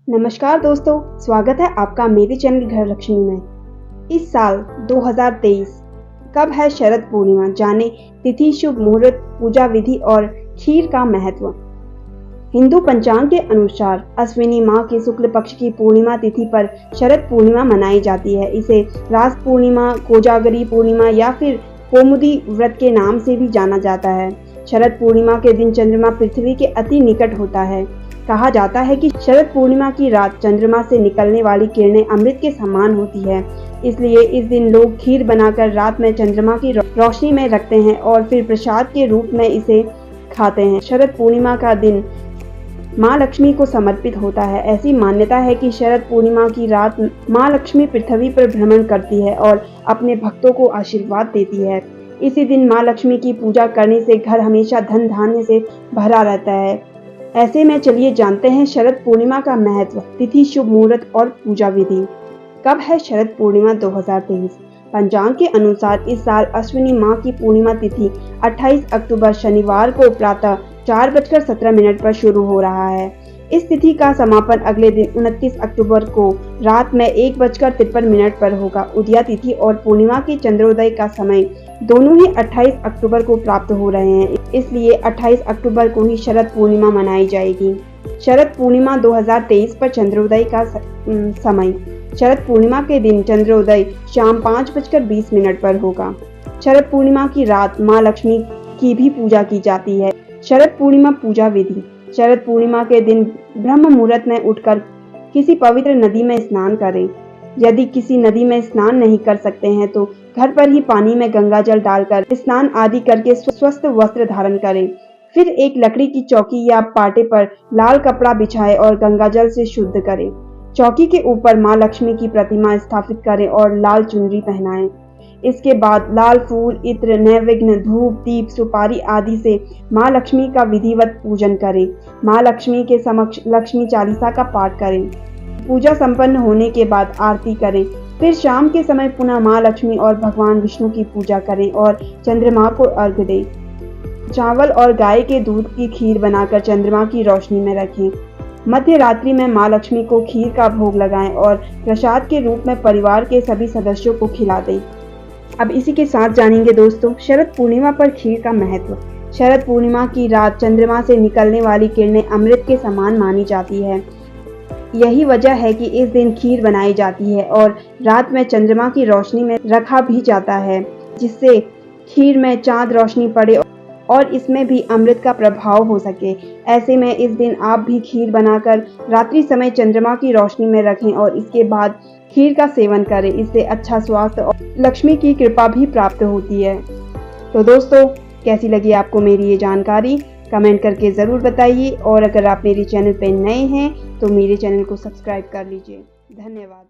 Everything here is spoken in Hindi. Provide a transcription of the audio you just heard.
नमस्कार दोस्तों, स्वागत है आपका मेरे चैनल घर लक्ष्मी में। इस साल 2023 कब है शरद पूर्णिमा, जाने तिथि, शुभ मुहूर्त, पूजा विधि और खीर का महत्व। हिंदू पंचांग के अनुसार अश्विनी माह के शुक्ल पक्ष की पूर्णिमा तिथि पर शरद पूर्णिमा मनाई जाती है। इसे रास पूर्णिमा, कोजागरी पूर्णिमा या फिर कौमुदी व्रत के नाम से भी जाना जाता है। शरद पूर्णिमा के दिन चंद्रमा पृथ्वी के अति निकट होता है। कहा जाता है कि शरद पूर्णिमा की रात चंद्रमा से निकलने वाली किरणें अमृत के समान होती है। इसलिए इस दिन लोग खीर बनाकर रात में चंद्रमा की रोशनी में रखते हैं और फिर प्रसाद के रूप में इसे खाते हैं। शरद पूर्णिमा का दिन माँ लक्ष्मी को समर्पित होता है। ऐसी मान्यता है कि शरद पूर्णिमा की रात माँ लक्ष्मी पृथ्वी पर भ्रमण करती है और अपने भक्तों को आशीर्वाद देती है। इसी दिन माँ लक्ष्मी की पूजा करने से घर हमेशा धन धान्य से भरा रहता है। ऐसे में चलिए जानते हैं शरद पूर्णिमा का महत्व, तिथि, शुभ मुहूर्त और पूजा विधि। कब है शरद पूर्णिमा 2023? पंचांग के अनुसार इस साल अश्विनी माह की पूर्णिमा तिथि 28 अक्टूबर शनिवार को प्रातः 4:17 पर शुरू हो रहा है। इस तिथि का समापन अगले दिन 29 अक्टूबर को रात में 1:53 पर होगा। उदया तिथि और पूर्णिमा के चंद्रोदय का समय दोनों ही 28 अक्टूबर को प्राप्त हो रहे हैं, इसलिए 28 अक्टूबर को ही शरद पूर्णिमा मनाई जाएगी। शरद पूर्णिमा 2023 पर चंद्रोदय का समय। शरद पूर्णिमा के दिन चंद्रोदय शाम 5:20 पर होगा। शरद पूर्णिमा की रात माँ लक्ष्मी की भी पूजा की जाती है। शरद पूर्णिमा पूजा विधि। शरद पूर्णिमा के दिन ब्रह्म मुहूर्त में उठकर किसी पवित्र नदी में स्नान करें। यदि किसी नदी में स्नान नहीं कर सकते हैं तो घर पर ही पानी में गंगा जल डालकर स्नान आदि करके स्वस्थ वस्त्र धारण करें। फिर एक लकड़ी की चौकी या पाटे पर लाल कपड़ा बिछाएं और गंगा जल से शुद्ध करें। चौकी के ऊपर माँ लक्ष्मी की प्रतिमा स्थापित करें और लाल चुनरी पहनाएं। इसके बाद लाल फूल, इत्र, नैवेद्य, धूप, दीप, सुपारी आदि से माँ लक्ष्मी का विधिवत पूजन करें। माँ लक्ष्मी के समक्ष लक्ष्मी चालीसा का पाठ करें। पूजा संपन्न होने के बाद आरती करें। फिर शाम के समय पुनः माँ लक्ष्मी और भगवान विष्णु की पूजा करें और चंद्रमा को अर्घ्य दें। चावल और गाय के दूध की खीर बनाकर चंद्रमा की रोशनी में रखें। मध्य रात्रि में माँ लक्ष्मी को खीर का भोग लगाएं और प्रसाद के रूप में परिवार के सभी सदस्यों को खिला दें। अब इसी के साथ जानेंगे दोस्तों शरद पूर्णिमा पर खीर का महत्व। शरद पूर्णिमा की रात चंद्रमा से निकलने वाली किरणें अमृत के समान मानी जाती है। यही वजह है कि इस दिन खीर बनाई जाती है और रात में चंद्रमा की रोशनी में रखा भी जाता है, जिससे खीर में चांद रोशनी पड़े और इसमें भी अमृत का प्रभाव हो सके। ऐसे में इस दिन आप भी खीर बनाकर रात्रि समय चंद्रमा की रोशनी में रखें और इसके बाद खीर का सेवन करें। इससे अच्छा स्वास्थ्य और लक्ष्मी की कृपा भी प्राप्त होती है। तो दोस्तों, कैसी लगी आपको मेरी ये जानकारी? कमेंट करके ज़रूर बताइए और अगर आप मेरे चैनल पर नए हैं तो मेरे चैनल को सब्सक्राइब कर लीजिए। धन्यवाद।